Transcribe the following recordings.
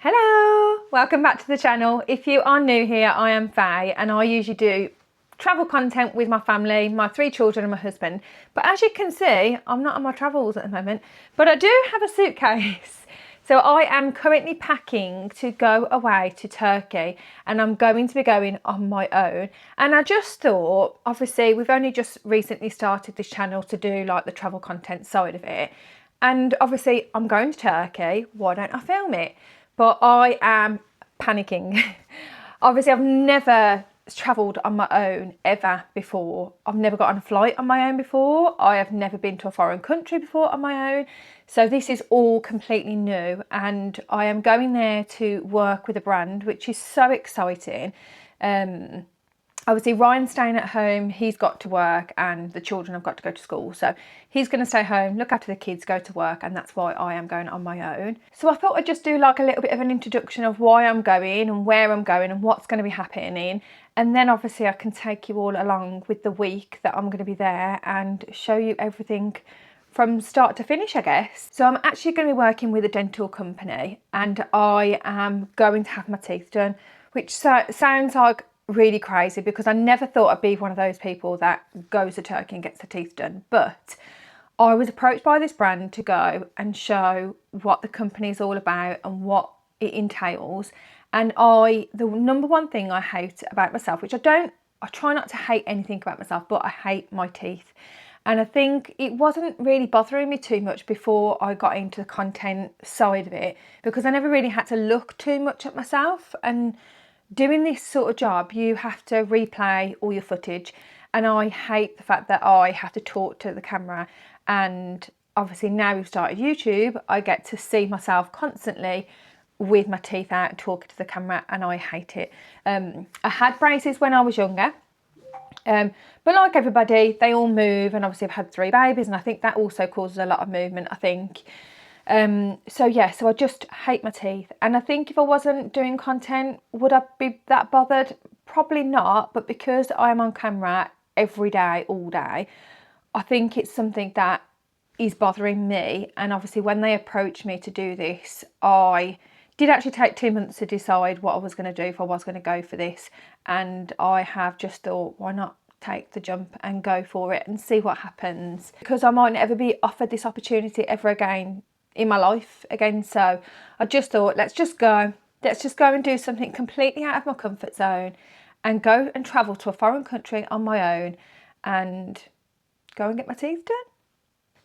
Hello, welcome back to the channel. If you are new here, I am Faye and I usually do travel content with my family, my 3 children and my husband. But as you can see, I'm not on my travels at the moment, but I do have a suitcase. So I am currently packing to go away to Turkey and I'm going to be going on my own. And I just thought, obviously we've only just recently started this channel to do like the travel content side of it. And obviously I'm going to Turkey, why don't I film it? But I am panicking. Obviously, I've never travelled on my own ever before. I've never got on a flight on my own before. I have never been to a foreign country before on my own. So this is all completely new and I am going there to work with a brand, which is so exciting. Obviously Ryan's staying at home, he's got to work and the children have got to go to school. So he's going to stay home, look after the kids, go to work, and that's why I am going on my own. So I thought I'd just do like a little bit of an introduction of why I'm going and where I'm going and what's going to be happening. And then obviously I can take you all along with the week that I'm going to be there and show you everything from start to finish, I guess. So I'm actually going to be working with a dental company and I am going to have my teeth done, which sounds like really crazy because I never thought I'd be one of those people that goes to Turkey and gets their teeth done. But I was approached by this brand to go and show what the company is all about and what it entails. And the number one thing I hate about myself, which I try not to hate anything about myself, but I hate my teeth. And I think it wasn't really bothering me too much before I got into the content side of it because I never really had to look too much at myself. And doing this sort of job, you have to replay all your footage. And I hate the fact that I have to talk to the camera. And obviously now we've started YouTube, I get to see myself constantly with my teeth out talking to the camera and I hate it. I had braces when I was younger. But like everybody, they all move, and obviously I've had 3 babies and I think that also causes a lot of movement, I think. So I just hate my teeth, and I think if I wasn't doing content, would I be that bothered? Probably not, but because I'm on camera every day, all day, I think it's something that is bothering me. And obviously when they approached me to do this, I did actually take 2 months to decide what I was going to do, if I was going to go for this, and I have just thought, why not take the jump and go for it and see what happens, because I might never be offered this opportunity ever again in my life again. So I just thought, let's just go and do something completely out of my comfort zone and go and travel to a foreign country on my own and go and get my teeth done.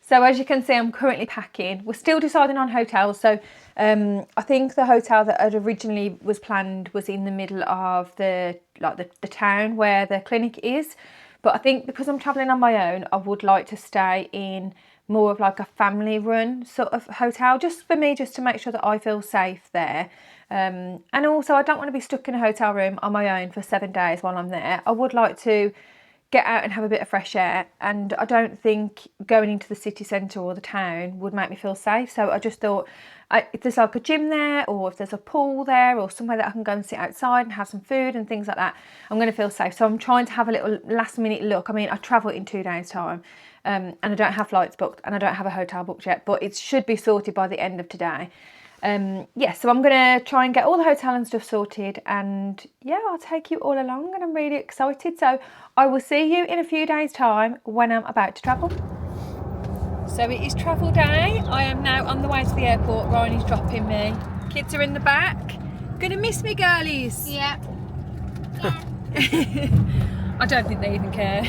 So as you can see, I'm currently packing. We're still deciding on hotels. So I think the hotel that had originally was planned was in the middle of the town where the clinic is. But I think because I'm travelling on my own, I would like to stay in more of like a family run sort of hotel, just for me, just to make sure that I feel safe there. And also I don't want to be stuck in a hotel room on my own for 7 days while I'm there. I would like to get out and have a bit of fresh air, and I don't think going into the city centre or the town would make me feel safe. So I just thought, if there's like a gym there, or if there's a pool there, or somewhere that I can go and sit outside and have some food and things like that, I'm going to feel safe. So I'm trying to have a little last minute look. I mean, I travel in 2 days time, and I don't have flights booked and I don't have a hotel booked yet, but it should be sorted by the end of today. So I'm going to try and get all the hotel and stuff sorted, and yeah, I'll take you all along, and I'm really excited. So I will see you in a few days time when I'm about to travel. So it is travel day. I am now on the way to the airport. Ryan is dropping me. Kids are in the back. Gonna miss me, girlies? Yeah. I don't think they even care.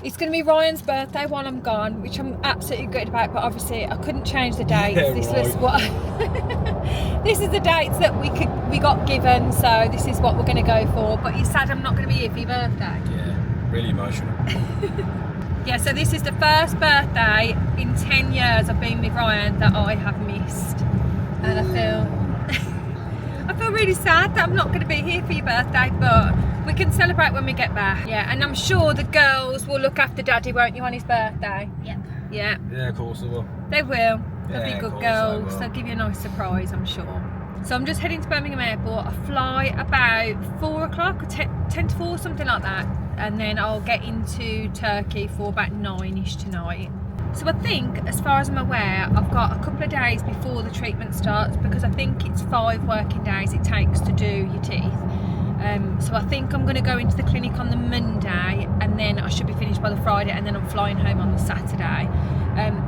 It's going to be Ryan's birthday while I'm gone, which I'm absolutely gutted about, but obviously I couldn't change the dates. Yeah, this right. was what this is the dates that we got given, so this is what we're going to go for. But you're sad I'm not going to be here for your birthday. Yeah, really emotional. Yeah, so this is the first birthday in 10 years I've been with Ryan that I have missed, and I feel really sad that I'm not going to be here for your birthday, but we can celebrate when we get back. Yeah, and I'm sure the girls will look after Daddy, won't you, on his birthday? Yep. Yeah. Yeah, of course they will. They will. They'll Yeah, be of good course girls. they will. They'll give you a nice surprise, I'm sure. So I'm just heading to Birmingham Airport. I fly about 4 o'clock, or 10 to 4, something like that. And then I'll get into Turkey for about 9ish tonight. So I think, as far as I'm aware, I've got a couple of days before the treatment starts, because I think it's 5 working days it takes to do your teeth. So I think I'm going to go into the clinic on the Monday, and then I should be finished by the Friday, and then I'm flying home on the Saturday.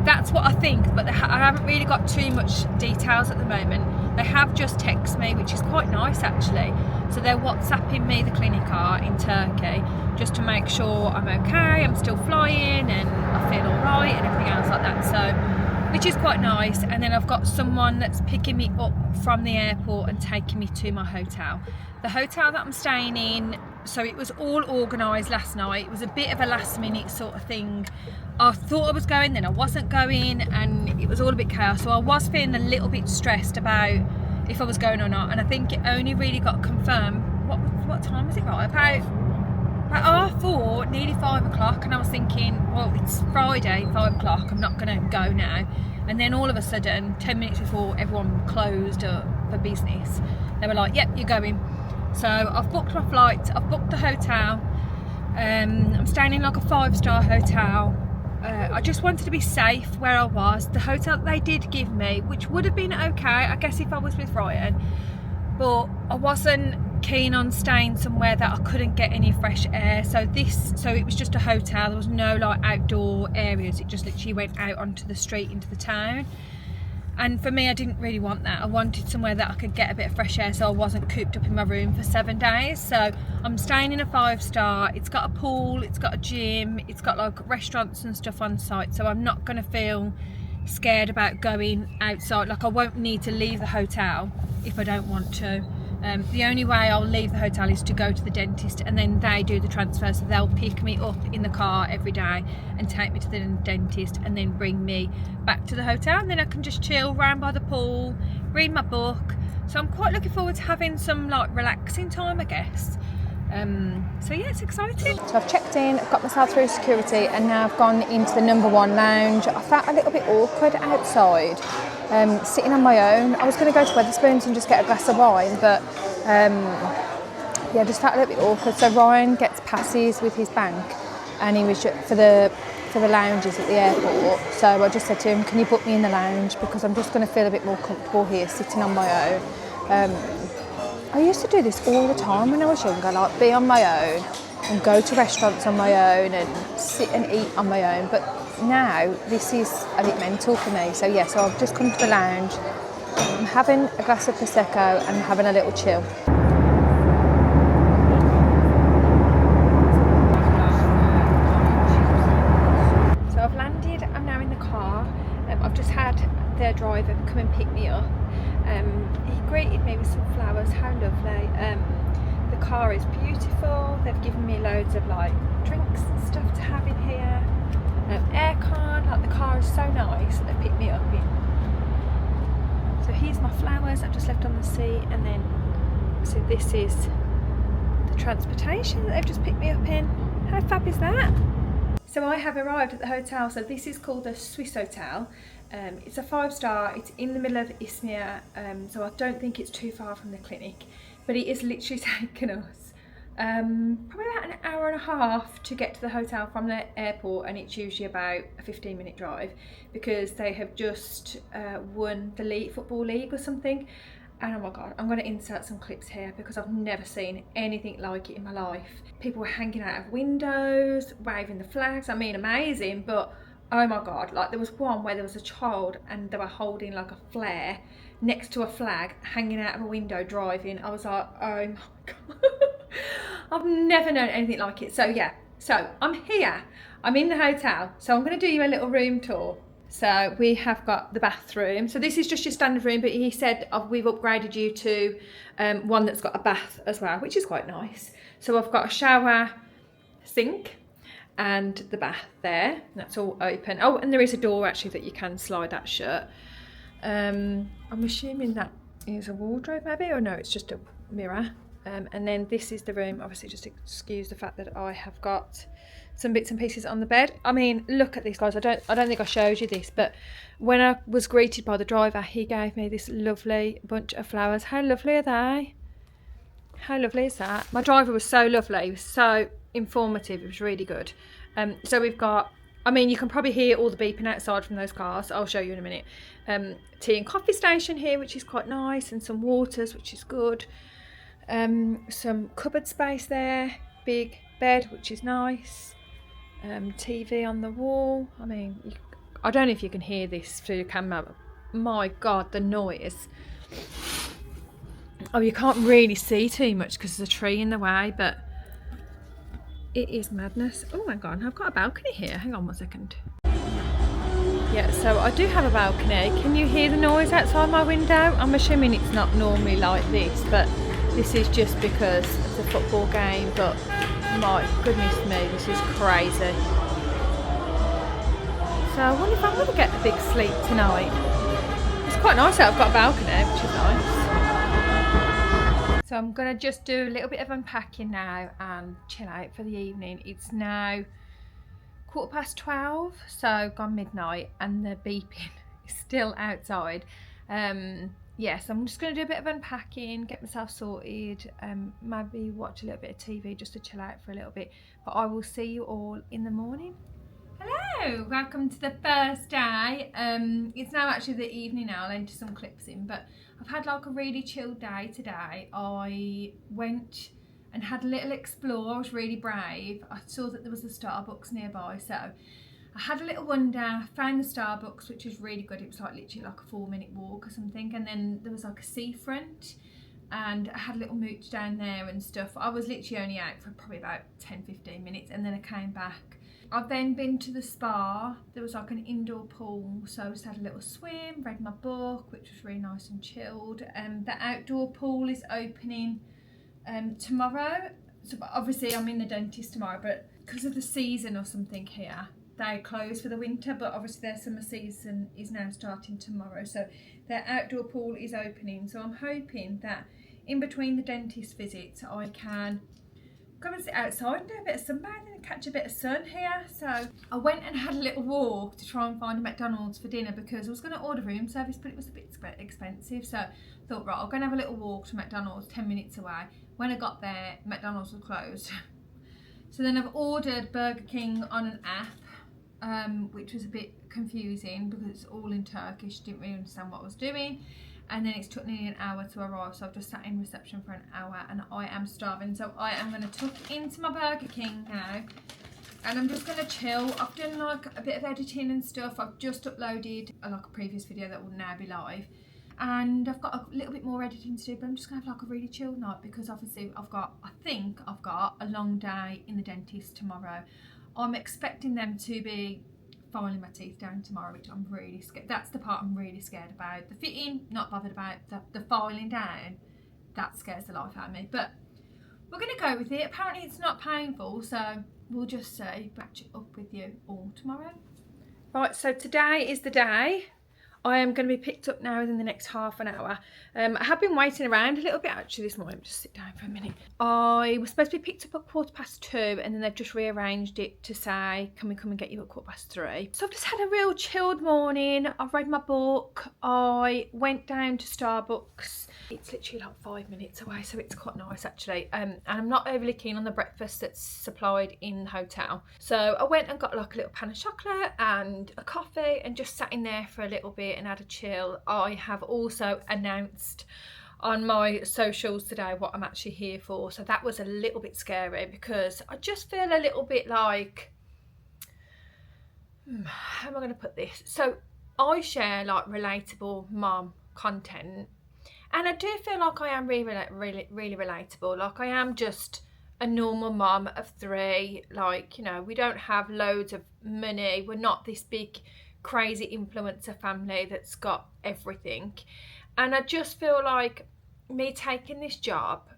That's what I think, but I haven't really got too much details at the moment. They have just texted me, which is quite nice actually. So they're WhatsApping me, the clinic are in Turkey, just to make sure I'm okay, I'm still flying and I feel alright and everything else like that. So, which is quite nice. And then I've got someone that's picking me up from the airport and taking me to my hotel. The hotel that I'm staying in, so it was all organised last night. It was a bit of a last minute sort of thing. I thought I was going, then I wasn't going, and it was all a bit chaos. So I was feeling a little bit stressed about if I was going or not. And I think it only really got confirmed, what time was it, right? About 4, nearly 5 o'clock, and I was thinking, well, it's Friday, 5 o'clock, I'm not going to go now. And then all of a sudden, 10 minutes before everyone closed up for business, they were like, yep, you're going. So I've booked my flight, I've booked the hotel, I'm staying in like a 5-star hotel. I just wanted to be safe where I was. The hotel that they did give me, which would have been okay, I guess, if I was with Ryan, but I wasn't keen on staying somewhere that I couldn't get any fresh air. So it was just a hotel. There was no like outdoor areas. It just literally went out onto the street into the town. And for me, I didn't really want that. I wanted somewhere that I could get a bit of fresh air, so I wasn't cooped up in my room for 7 days. So I'm staying in a 5-star. It's got a pool, it's got a gym, it's got like restaurants and stuff on site. So I'm not gonna feel scared about going outside. Like, I won't need to leave the hotel if I don't want to. The only way I'll leave the hotel is to go to the dentist, and then they do the transfer, so they'll pick me up in the car every day and take me to the dentist and then bring me back to the hotel, and then I can just chill round by the pool, read my book. So I'm quite looking forward to having some like relaxing time, I guess. So yeah, it's exciting. So I've checked in, I've got myself through security, and now I've gone into the #1 lounge. I felt a little bit awkward outside, sitting on my own. I was going to go to Wetherspoons and just get a glass of wine, but yeah, just felt a little bit awkward. So Ryan gets passes with his bank, and he was for the lounges at the airport. So I just said to him, can you book me in the lounge, because I'm just going to feel a bit more comfortable here sitting on my own. I used to do this all the time when I was younger, like be on my own and go to restaurants on my own and sit and eat on my own. But now this is a bit mental for me. So yeah, so I've just come to the lounge. I'm having a glass of Prosecco and having a little chill. So I've landed, I'm now in the car. I've just had their driver come and pick me up. He greeted me with some flowers, how lovely. The car is beautiful. They've given me loads of like drinks and stuff to have in here. Aircon, like the car is so nice that they picked me up in. So here's my flowers I've just left on the seat, and then so this is the transportation that they've just picked me up in. How fab is that? So I have arrived at the hotel. So this is called the Swiss Hotel. It's a 5-star, it's in the middle of Izmir, so I don't think it's too far from the clinic, but it is literally taken us probably about an hour and a half to get to the hotel from the airport, and it's usually about a 15-minute drive, because they have just won the Football League or something. And oh my god, I'm going to insert some clips here because I've never seen anything like it in my life. People were hanging out of windows, waving the flags. I mean, amazing, but oh my god, like there was one where there was a child and they were holding like a flare next to a flag hanging out of a window driving. I was like, oh my god. I've never known anything like it. So yeah, so I'm here, I'm in the hotel, so I'm going to do you a little room tour. So we have got the bathroom. So this is just your standard room, but he said we've upgraded you to one that's got a bath as well, which is quite nice. So I've got a shower, sink, and the bath there. That's all open. Oh, and there is a door actually that you can slide that shut. I'm assuming that is a wardrobe maybe, or no, it's just a mirror. And then this is the room. Obviously, just excuse the fact that I have got some bits and pieces on the bed. I mean, look at these guys. I don't think I showed you this, but when I was greeted by the driver, he gave me this lovely bunch of flowers. How lovely are they? How lovely is that? My driver was so lovely. He was so informative. It was really good. So we've got I mean, you can probably hear all the beeping outside from those cars. I'll show you in a minute. Tea and coffee station here, which is quite nice, and some waters, which is good. Some cupboard space there. Big bed, which is nice. TV on the wall. I mean, I don't know if you can hear this through the camera, but my God, the noise. Oh, you can't really see too much because there's a tree in the way, but it is madness. Oh my God, I've got a balcony here. Hang on 1 second. Yeah, so I do have a balcony. Can you hear the noise outside my window? I'm assuming it's not normally like this, but this is just because it's a football game. But my goodness me, this is crazy. So I wonder if I'm going to get a big sleep tonight. It's quite nice that I've got a balcony, which is nice. So I'm going to just do a little bit of unpacking now and chill out for the evening. It's now 12:15, so gone midnight, and the beeping is still outside. Yeah, so I'm just going to do a bit of unpacking, get myself sorted, maybe watch a little bit of TV just to chill out for a little bit. But I will see you all in the morning. Hello, welcome to the first day. It's now actually the evening now. I'll enter some clips in, but I've had like a really chilled day today. I went and had a little explore. I was really brave. I saw that there was a Starbucks nearby, so I had a little wander, found the Starbucks, which was really good. It was like literally like a 4-minute walk or something, and then there was like a seafront, and I had a little mooch down there and stuff. I was literally only out for probably about 10-15 minutes, and then I came back. I've then been to the spa. There was like an indoor pool, so I just had a little swim, read my book, which was really nice and chilled. The outdoor pool is opening tomorrow. So obviously I'm in the dentist tomorrow, but because of the season or something here, they close for the winter, but obviously their summer season is now starting tomorrow, so their outdoor pool is opening. So I'm hoping that in between the dentist visits I can come and sit outside and do a bit of sunbathing and catch a bit of sun here. So I went and had a little walk to try and find a McDonald's for dinner because I was going to order room service, but it was a bit expensive. So I thought, right, I'll go and have a little walk to McDonald's 10 minutes away. When I got there, McDonald's was closed. So then I've ordered Burger King on an app, which was a bit confusing because it's all in Turkish. Didn't really understand what I was doing. And then it's took nearly an hour to arrive, so I've just sat in reception for an hour and I am starving. So I am going to tuck into my Burger King now and I'm just going to chill. I've done like a bit of editing and stuff. I've just uploaded like a previous video that will now be live, and I've got a little bit more editing to do, but I'm just going to have like a really chill night because obviously I think I've got a long day in the dentist tomorrow. I'm expecting them to be filing my teeth down tomorrow, which I'm really scared. That's the part I'm really scared about. The fitting, not bothered about. The filing down, that scares the life out of me. But we're going to go with it. Apparently it's not painful, so we'll just see. Match it up with you all tomorrow. Right, so today is the day. I am going to be picked up now within the next half an hour. I have been waiting around a little bit actually this morning. Just sit down for a minute. I was supposed to be picked up at 2:15, and then they've just rearranged it to say, can we come and get you at 3:15? So I've just had a real chilled morning. I've read my book. I went down to Starbucks. It's literally like 5 minutes away, so it's quite nice actually. And I'm not overly keen on the breakfast that's supplied in the hotel. So I went and got like a little pan of chocolate and a coffee and just sat in there for a little bit and had a chill. I have also announced on my socials today what I'm actually here for, so that was a little bit scary because I just feel a little bit like, how am I going to put this? So I share like relatable mom content, and I do feel like I am really relatable. Like I am just a normal mom of 3. Like, you know, we don't have loads of money. We're not this big crazy influencer family that's got everything. And I just feel like me taking this job,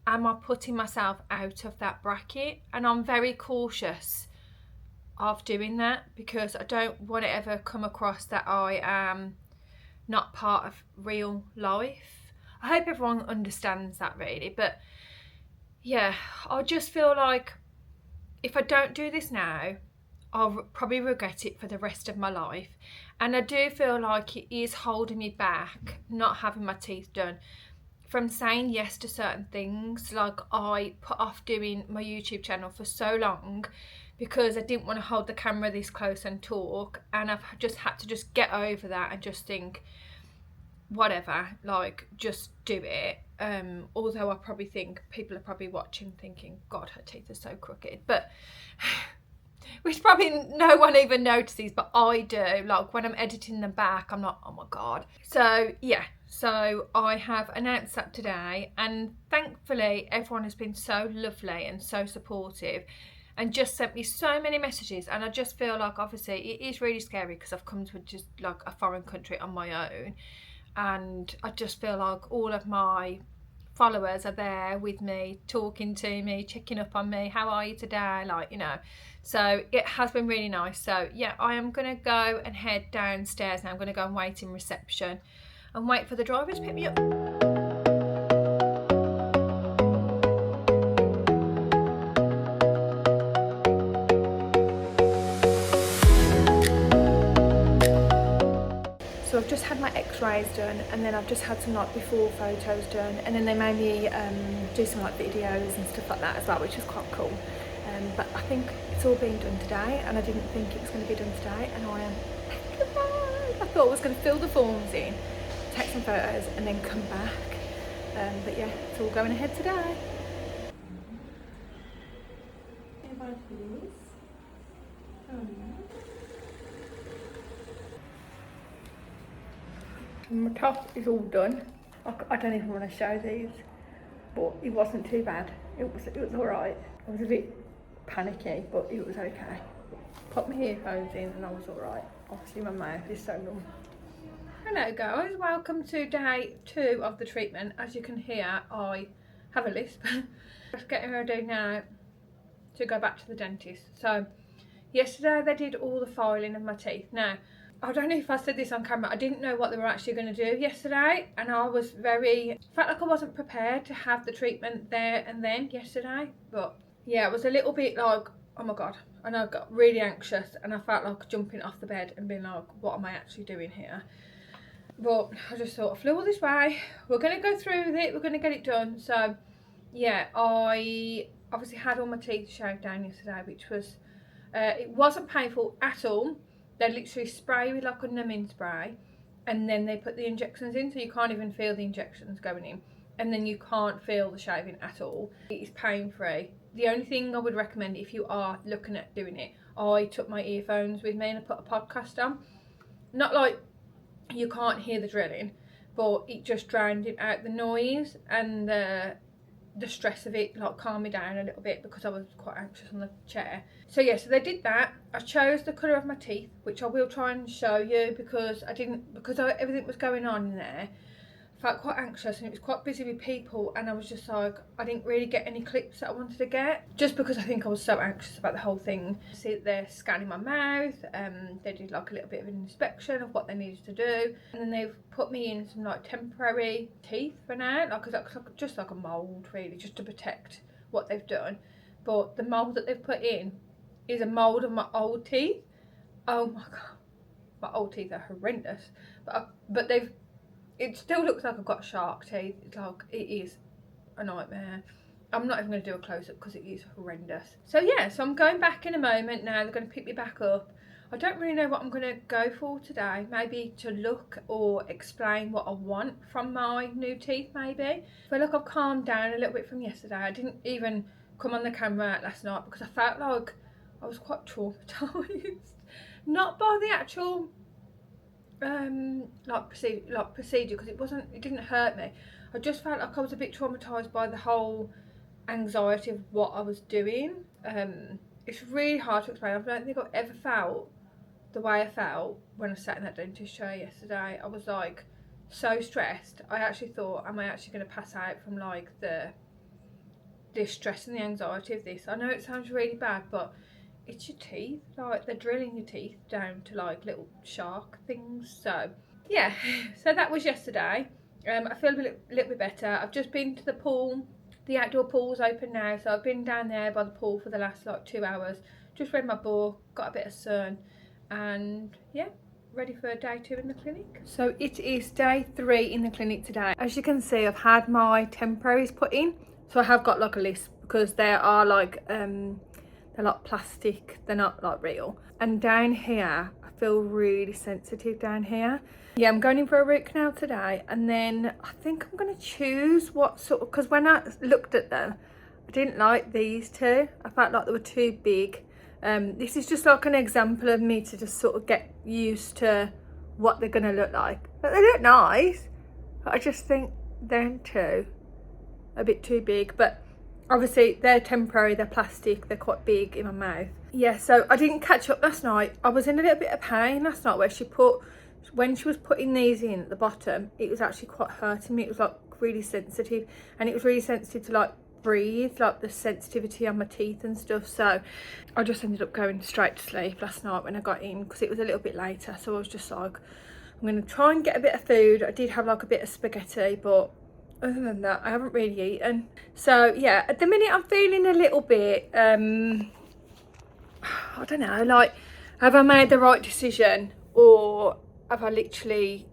am I putting myself out of that bracket? And I'm very cautious of doing that because I don't want to ever come across that I am not part of real life. I hope everyone understands that really, but yeah, I just feel like if I don't do this now, I'll probably regret it for the rest of my life. And I do feel like it is holding me back, not having my teeth done, from saying yes to certain things. Like I put off doing my YouTube channel for so long because I didn't want to hold the camera this close and talk, and I've just had to just get over that and just think, whatever, like, just do it. Although I probably think people are probably watching thinking, God, her teeth are so crooked, but which probably no one even notices, but I do. Like, when I'm editing them back, I'm like, oh my God. So yeah, so I have announced that today, and thankfully everyone has been so lovely and so supportive and just sent me so many messages. And I just feel like, obviously it is really scary because I've come to just like a foreign country on my own, and I just feel like all of my followers are there with me, talking to me, checking up on me, how are you today, like, you know. So it has been really nice. So yeah, I am gonna go and head downstairs now. I'm gonna go and wait in reception and wait for the driver to pick me up. So I've just had my x-rays done, and then I've just had some like before photos done, and then they made me do some like videos and stuff like that as well, which is quite cool. But I think it's all been done today, and I didn't think it was going to be done today, and I am petrified. I thought I was going to fill the forms in, take some photos, and then come back. But yeah, it's all going ahead today. My top is all done. I don't even want to show these, but it wasn't too bad. It was all right. I was a bit panicky, but it was okay. Put my earphones in and I was all right. Obviously my mouth is so numb. Hello guys, welcome to day 2 of the treatment. As you can hear, I have a lisp. Just getting ready now to go back to the dentist. So yesterday they did all the filing of my teeth. Now, I don't know if I said this on camera, I didn't know what they were actually going to do yesterday, and I was felt like I wasn't prepared to have the treatment there and then yesterday. But yeah, it was a little bit like, oh my God, and I got really anxious, and I felt like jumping off the bed and being like, what am I actually doing here? But I just thought, I flew all this way, we're going to go through with it, we're going to get it done. So yeah, I obviously had all my teeth shaved down yesterday, which was, it wasn't painful at all. They literally spray with like a numbing spray, and then they put the injections in, so you can't even feel the injections going in, and then you can't feel the shaving at all. It is pain free. The only thing I would recommend if you are looking at doing it, I took my earphones with me and I put a podcast on. Not like you can't hear the drilling, but it just drowned out the noise and the stress of it, like, calmed me down a little bit because I was quite anxious on the chair. So yeah, so they did that. I chose the colour of my teeth, which I will try and show you because everything was going on in there. I felt quite anxious and it was quite busy with people, and I was just like, I didn't really get any clips that I wanted to get, just because I think I was so anxious about the whole thing. See, they're scanning my mouth, they did like a little bit of an inspection of what they needed to do, and then they've put me in some like temporary teeth for now, like just like a mould really, just to protect what they've done. But the mould that they've put in is a mould of my old teeth. Oh my God, my old teeth are horrendous, but it still looks like I've got shark teeth. It's like, it is a nightmare. I'm not even going to do a close-up because it is horrendous. So yeah, so I'm going back in a moment now. They're going to pick me back up. I don't really know what I'm going to go for today. Maybe to look or explain what I want from my new teeth, maybe. I feel like I've calmed down a little bit from yesterday. I didn't even come on the camera last night because I felt like I was quite traumatised. Not by the actual procedure, because it didn't hurt me. I just felt like I was a bit traumatized by the whole anxiety of what I was doing. It's really hard to explain. I don't think I've ever felt the way I felt when I sat in that dentist chair yesterday. I was like so stressed. I actually thought, am I actually going to pass out from like the stress and the anxiety of this? I know it sounds really bad, but it's your teeth, like they're drilling your teeth down to like little shark things. So yeah, so that was yesterday. I feel a little bit better. I've just been to the pool. The outdoor pool's open now, so I've been down there by the pool for the last like 2 hours, just read my book, got a bit of sun, and yeah, ready for day 2 in the clinic. So it is day 3 in the clinic today. As you can see, I've had my temporaries put in, so I have got like a list because there are like they're They're like plastic, they're not like real. And down here, I feel really sensitive down here. Yeah, I'm going in for a root canal today, and then I think I'm going to choose what sort of, because when I looked at them, I didn't like these two. I felt like they were too big. This is just like an example of me to just sort of get used to what they're going to look like. But they look nice, but I just think they're a bit too big. But obviously they're temporary, they're plastic, they're quite big in my mouth. Yeah, so I didn't catch up last night. I was in a little bit of pain last night when she was putting these in at the bottom, it was actually quite hurting me. It was like really sensitive, and it was really sensitive to like breathe, like the sensitivity on my teeth and stuff. So I just ended up going straight to sleep last night when I got in, because it was a little bit later. So I was just like, I'm going to try and get a bit of food. I did have like a bit of spaghetti, but other than that, I haven't really eaten. So yeah, at the minute I'm feeling a little bit, I don't know, like, have I made the right decision, or have I literally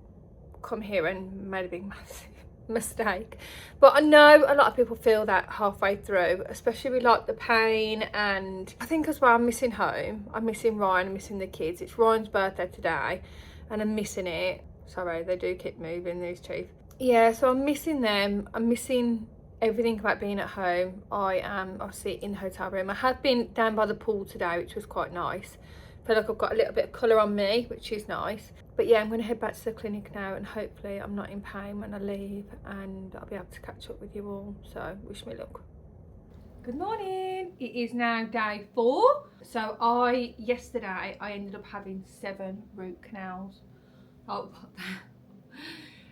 come here and made a big massive mistake? But I know a lot of people feel that halfway through, especially with like the pain, and I think as well I'm missing home. I'm missing Ryan, I'm missing the kids. It's Ryan's birthday today and I'm missing it. Sorry, they do keep moving, these teeth. Yeah, so I'm missing them. I'm missing everything about being at home. I am obviously in the hotel room. I have been down by the pool today, which was quite nice. I feel like I've got a little bit of colour on me, which is nice. But yeah, I'm going to head back to the clinic now, and hopefully I'm not in pain when I leave, and I'll be able to catch up with you all. So wish me luck. Good morning. It is now day 4. So yesterday I ended up having 7 root canals. Oh,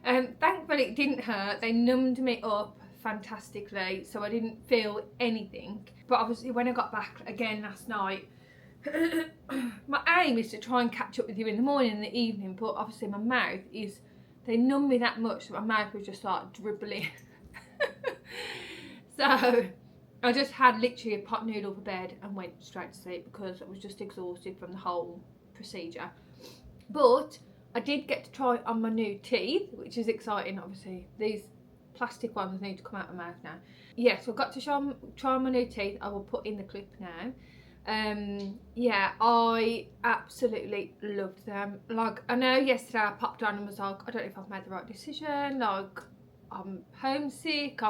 thankfully it didn't hurt. They numbed me up fantastically, so I didn't feel anything. But obviously when I got back again last night, my aim is to try and catch up with you in the morning and the evening, but obviously my mouth is, they numb me that much that my mouth was just like dribbling. So I just had literally a pot noodle for bed and went straight to sleep because I was just exhausted from the whole procedure. But I did get to try on my new teeth, which is exciting. Obviously these plastic ones need to come out of my mouth now. Yeah, so I got to try on my new teeth. I will put in the clip now. Yeah, I absolutely loved them. Like, I know yesterday I popped on and was like, I don't know if I've made the right decision, like I'm homesick,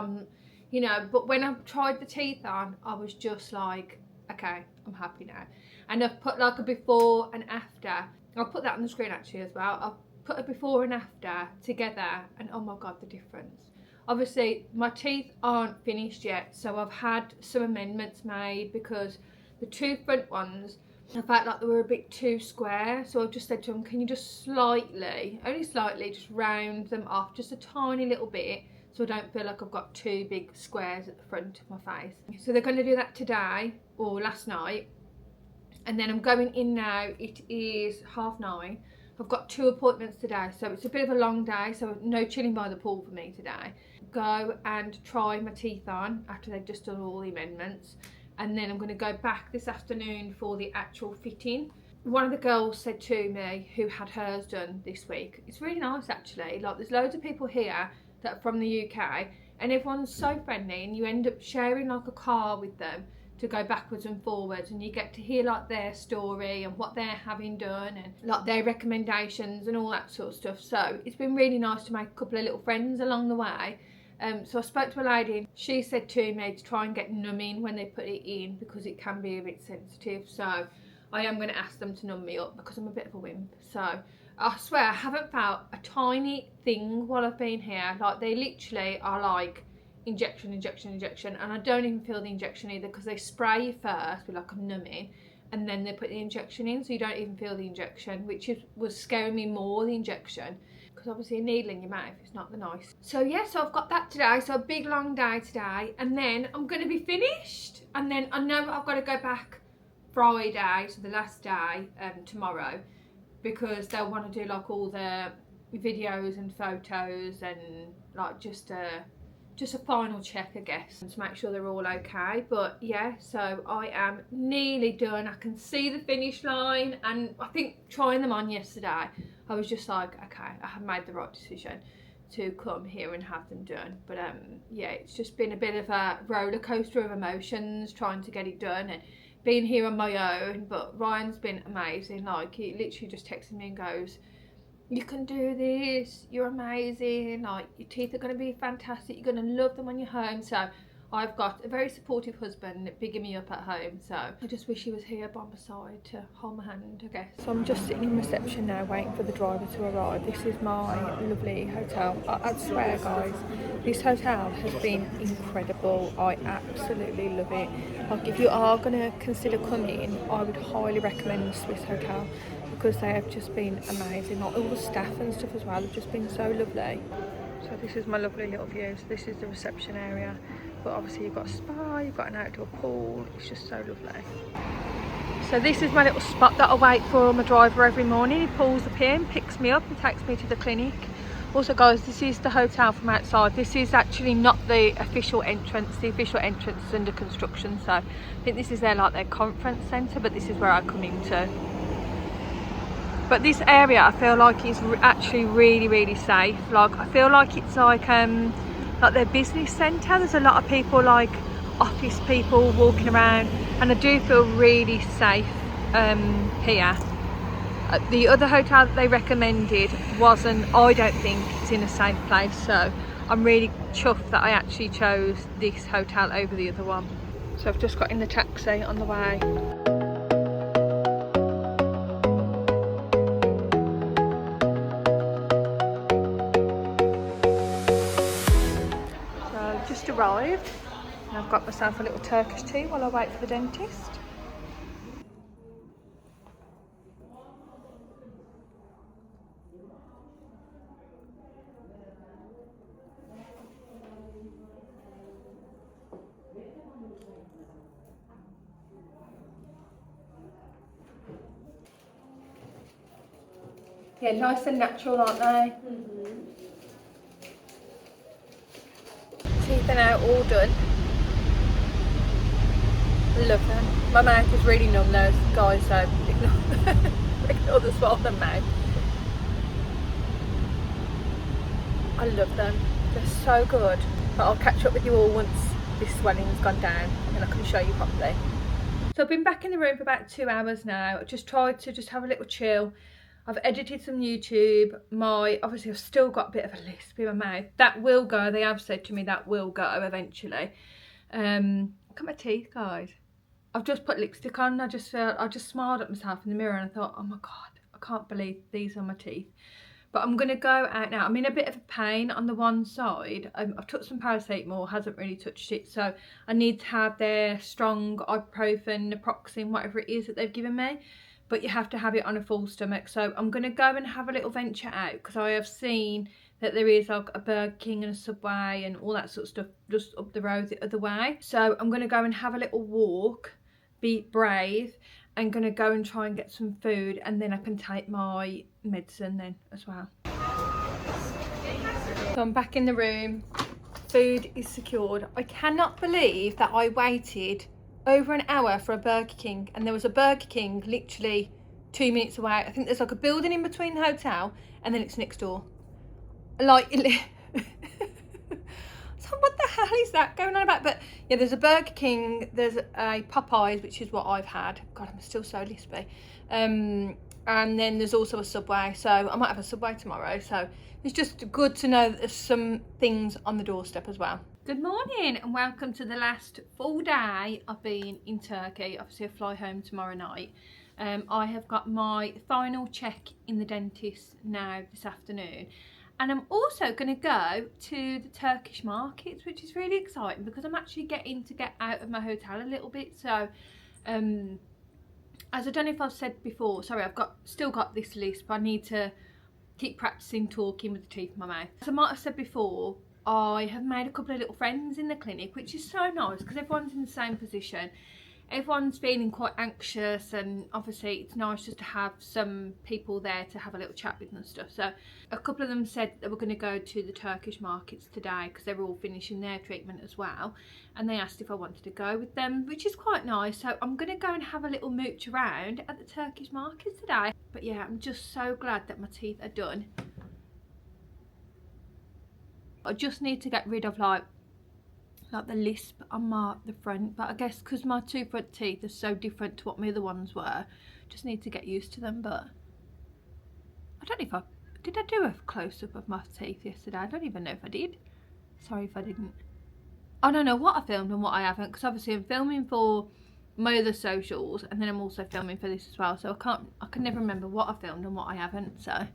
you know, but when I tried the teeth on, I was just like, okay, I'm happy now. And I've put like a before and after. I'll put that on the screen actually as well. I'll put a before and after together, and oh my god, the difference. Obviously my teeth aren't finished yet, so I've had some amendments made because the 2 front ones, I felt like they were a bit too square. So I've just said to them, can you just slightly, only slightly, just round them off just a tiny little bit, so I don't feel like I've got 2 big squares at the front of my face. So they're going to do that today, or last night. And then I'm going in now. It is 9:30. I've got 2 appointments today, so it's a bit of a long day, so no chilling by the pool for me today. Go and try my teeth on after they've just done all the amendments. And then I'm going to go back this afternoon for the actual fitting. One of the girls said to me, who had hers done this week, it's really nice actually, like there's loads of people here that are from the UK, and everyone's so friendly, and you end up sharing like a car with them to go backwards and forwards, and you get to hear like their story and what they're having done and like their recommendations and all that sort of stuff. So it's been really nice to make a couple of little friends along the way. So I spoke to a lady, and she said to me to try and get numbing when they put it in because it can be a bit sensitive. So I am going to ask them to numb me up because I'm a bit of a wimp. So I swear I haven't felt a tiny thing while I've been here. Like they literally are like injection, and I don't even feel the injection either because they spray you first with like a numbing and then they put the injection in, so you don't even feel the injection, which was scaring me more, the injection, because obviously a needle in your mouth is not the nice. So yeah, so I've got that today, so a big long day today, and then I'm going to be finished, and then I know I've got to go back Friday, so the last day, tomorrow, because they'll want to do like all the videos and photos and like just a final check, I guess, to make sure they're all okay. But yeah, so I am nearly done. I can see the finish line, and I think trying them on yesterday, I was just like, okay, I have made the right decision to come here and have them done. But yeah, it's just been a bit of a roller coaster of emotions trying to get it done, and being here on my own, but Ryan's been amazing. Like, he literally just texted me and goes, you can do this, you're amazing, like your teeth are going to be fantastic, you're going to love them when you're home. So I've got a very supportive husband bigging me up at home, so I just wish he was here by my side to hold my hand, I guess. So I'm just sitting in reception now waiting for the driver to arrive. This is my lovely hotel. I swear guys, this hotel has been incredible. I absolutely love it. Like, if you are going to consider coming, I would highly recommend the Swiss Hotel because they have just been amazing. Like, all the staff and stuff as well have just been so lovely. So this is my lovely little view. So this is the reception area. But obviously you've got a spa, you've got an outdoor pool. It's just so lovely. So this is my little spot that I wait for my driver every morning. He pulls up in, picks me up and takes me to the clinic. Also guys, this is the hotel from outside. This is actually not the official entrance. The official entrance is under construction. So I think this is their conference centre, but this is where I come into. But this area I feel like is actually really safe. Like, I feel like it's like their business centre. There's a lot of people, like office people, walking around, and I do feel really safe here. The other hotel that they recommended wasn't, I don't think it's in a safe place, so I'm really chuffed that I actually chose this hotel over the other one. So I've just got in the taxi on the way. So I've just arrived and I've got myself a little Turkish tea while I wait for the dentist. Yeah, nice and natural, aren't they? Teeth are now all done. Love them. My mouth is really numb though, guys, so ignore the swollen mouth. I love them. They're so good. But I'll catch up with you all once this swelling's gone down and I can show you properly. So I've been back in the room for about 2 hours now. I just tried to have a little chill. I've edited some YouTube. Obviously I've still got a bit of a lisp in my mouth. That will go. They have said to me that will go eventually. Look at my teeth, guys. I've just put lipstick on. I just smiled at myself in the mirror and I thought, oh my God, I can't believe these are my teeth. But I'm going to go out now. I'm in a bit of a pain on the one side. I've took some paracetamol, hasn't really touched it. So I need to have their strong ibuprofen, naproxen, whatever it is that they've given me. But you have to have it on a full stomach. So I'm going to go and have a little venture out because I have seen that there is like a Burger King and a Subway and all that sort of stuff just up the road the other way. So I'm going to go and have a little walk, be brave. I'm going to go and try and get some food and then I can take my medicine then as well. So I'm back in the room. Food is secured. I cannot believe that I waited over an hour for a Burger King and there was a Burger King literally 2 minutes away. I think there's like a building in between the hotel and then it's next door. Like, so what the hell is that going on about? But yeah, there's a Burger King, there's a Popeyes, which is what I've had. God, I'm still so lispy. And then there's also a Subway, so I might have a Subway tomorrow. So it's just good to know that there's some things on the doorstep as well. Good morning and welcome to the last full day I've been in Turkey. Obviously I fly home tomorrow night. I have got my final check in the dentist now this afternoon. And I'm also going to go to the Turkish markets, which is really exciting because I'm actually getting to get out of my hotel a little bit. So, as I don't know if I've said before, sorry, I've still got this list, but I need to keep practicing talking with the teeth in my mouth. As I might have said before, I have made a couple of little friends in the clinic, which is so nice because everyone's in the same position. Everyone's feeling quite anxious and obviously it's nice just to have some people there to have a little chat with and stuff. So a couple of them said they were going to go to the Turkish markets today because they were all finishing their treatment as well, and they asked if I wanted to go with them, which is quite nice. So I'm going to go and have a little mooch around at the Turkish markets today. But yeah, I'm just so glad that my teeth are done. I just need to get rid of like like the lisp on the front, but I guess because my two front teeth are so different to what my other ones were, just need to get used to them. But I don't know if did I do a close-up of my teeth yesterday? I don't even know if I did. Sorry if I didn't. I don't know what I filmed and what I haven't, because obviously I'm filming for my other socials and then I'm also filming for this as well, so I can never remember what I filmed and what I haven't. So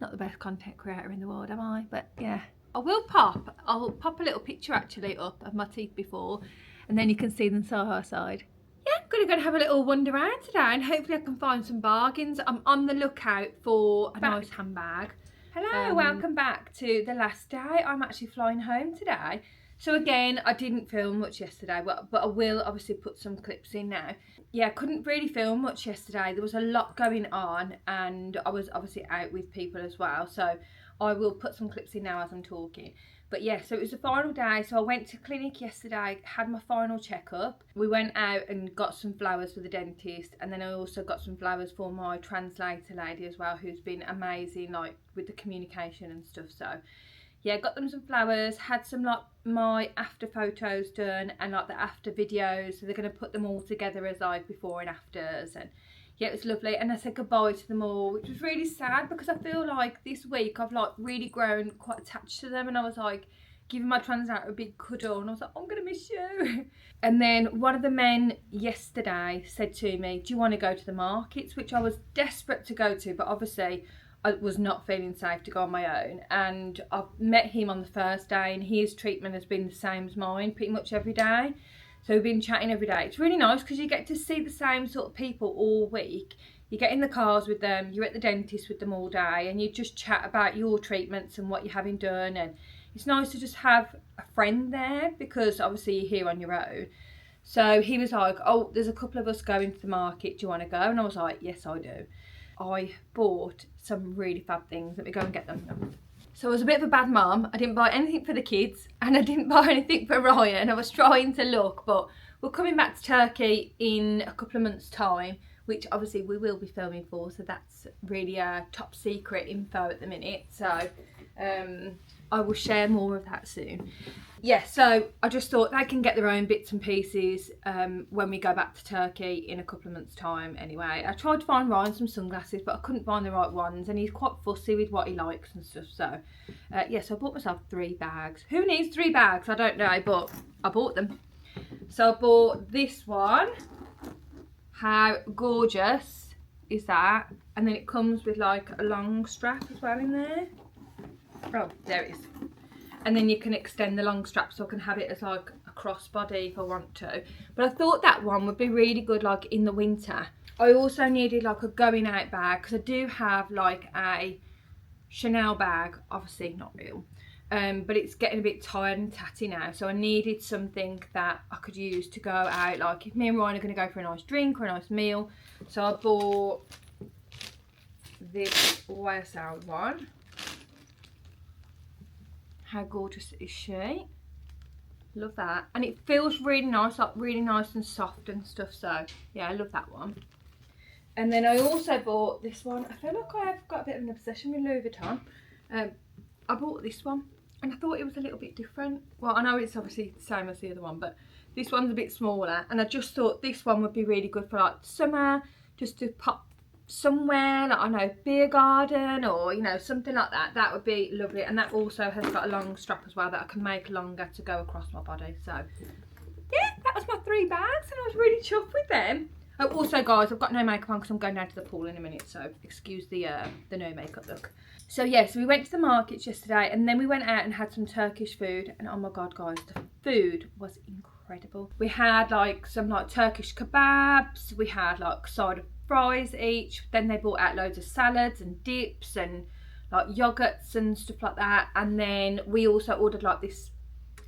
not the best content creator in the world, am I? But yeah, I'll pop a little picture actually up of my teeth before, and then you can see them side by side. Yeah, I'm gonna go and have a little wander around today, and hopefully I can find some bargains. I'm on the lookout for a nice handbag. Hello, welcome back to the last day. I'm actually flying home today. So again, I didn't film much yesterday, but I will obviously put some clips in now. Yeah, I couldn't really film much yesterday. There was a lot going on and I was obviously out with people as well. So I will put some clips in now as I'm talking. But yeah, so it was the final day. So I went to clinic yesterday, had my final checkup. We went out and got some flowers for the dentist. And then I also got some flowers for my translator lady as well, who's been amazing, like with the communication and stuff. So yeah, got them some flowers, had some like my after photos done and like the after videos. So they're going to put them all together as like before and afters. And yeah, it was lovely. And I said goodbye to them all, which was really sad because I feel like this week I've like really grown quite attached to them. And I was like giving my translator a big cuddle and I was like, I'm going to miss you. And then one of the men yesterday said to me, do you want to go to the markets? Which I was desperate to go to, but obviously I was not feeling safe to go on my own. And I met him on the first day and his treatment has been the same as mine pretty much every day. So we've been chatting every day. It's really nice because you get to see the same sort of people all week. You get in the cars with them, you're at the dentist with them all day and you just chat about your treatments and what you're having done. And it's nice to just have a friend there because obviously you're here on your own. So he was like, oh, there's a couple of us going to the market, do you want to go? And I was like, yes, I do. I bought some really fab things. Let me go and get them. So I was a bit of a bad mum. I didn't buy anything for the kids and I didn't buy anything for Ryan. I was trying to look, but we're coming back to Turkey in a couple of months' time, which obviously we will be filming for. So that's really top secret info at the minute. So I will share more of that soon. Yeah, so I just thought they can get their own bits and pieces when we go back to Turkey in a couple of months' time anyway. I tried to find Ryan some sunglasses, but I couldn't find the right ones, and he's quite fussy with what he likes and stuff. So, yeah, so I bought myself 3 bags. Who needs 3 bags? I don't know, but I bought them. So I bought this one. How gorgeous is that? And then it comes with like a long strap as well in there. Oh, there it is. And then you can extend the long strap so I can have it as like a crossbody if I want to. But I thought that one would be really good like in the winter. I also needed like a going out bag because I do have like a Chanel bag, obviously not real, but it's getting a bit tired and tatty now. So I needed something that I could use to go out, like if me and Ryan are going to go for a nice drink or a nice meal. So I bought this YSL one. How gorgeous is she? Love that. And it feels really nice, like really nice and soft and stuff. So yeah, I love that one. And then I also bought this one. I feel like I have got a bit of an obsession with Louis Vuitton. I bought this one and I thought it was a little bit different. Well, I know it's obviously the same as the other one, but this one's a bit smaller. And I just thought this one would be really good for like summer, just to pop somewhere, like I know, beer garden or you know, something like that. That would be lovely. And that also has got a long strap as well that I can make longer to go across my body. So yeah, that was my 3 bags and I was really chuffed with them. Oh, also guys, I've got no makeup on because I'm going down to the pool in a minute, so excuse the no makeup look. So yeah, so we went to the markets yesterday and then we went out and had some Turkish food, and oh my god guys, the food was incredible. We had like some like Turkish kebabs, we had like side of fries each, then they brought out loads of salads and dips and like yogurts and stuff like that. And then we also ordered like this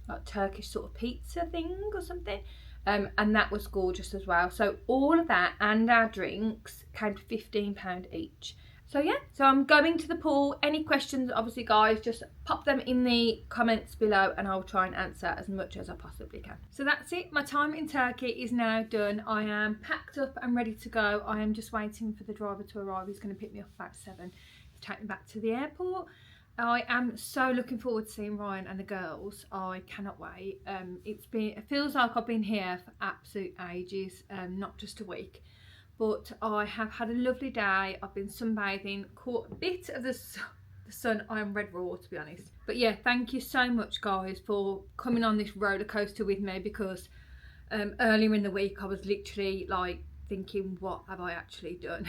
like Turkish sort of pizza thing or something, and that was gorgeous as well. So all of that and our drinks came to £15 each. So yeah, so I'm going to the pool. Any questions, obviously guys, just pop them in the comments below and I'll try and answer as much as I possibly can. So that's it, my time in Turkey is now done. I am packed up and ready to go. I am just waiting for the driver to arrive. He's going to pick me up about 7 to take me back to the airport. I am so looking forward to seeing Ryan and the girls. I cannot wait. It feels like I've been here for absolute ages, not just a week. But I have had a lovely day. I've been sunbathing, caught a bit of the sun. I am red raw, to be honest. But yeah, thank you so much, guys, for coming on this roller coaster with me, because earlier in the week I was literally like thinking, what have I actually done?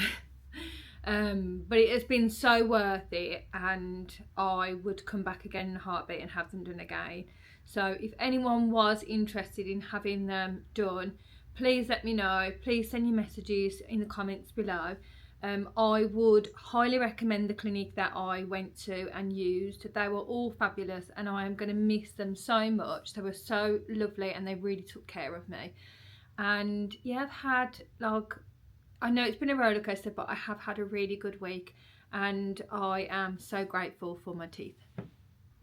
But it has been so worth it, and I would come back again in a heartbeat and have them done again. So if anyone was interested in having them done, please let me know. Please send your messages in the comments below. I would highly recommend the clinic that I went to and used. They were all fabulous, and I am going to miss them so much. They were so lovely and they really took care of me. And yeah, I've had, like, I know it's been a roller coaster, but I have had a really good week, and I am so grateful for my teeth.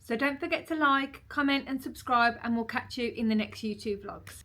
So don't forget to like, comment and subscribe, and we'll catch you in the next YouTube vlogs.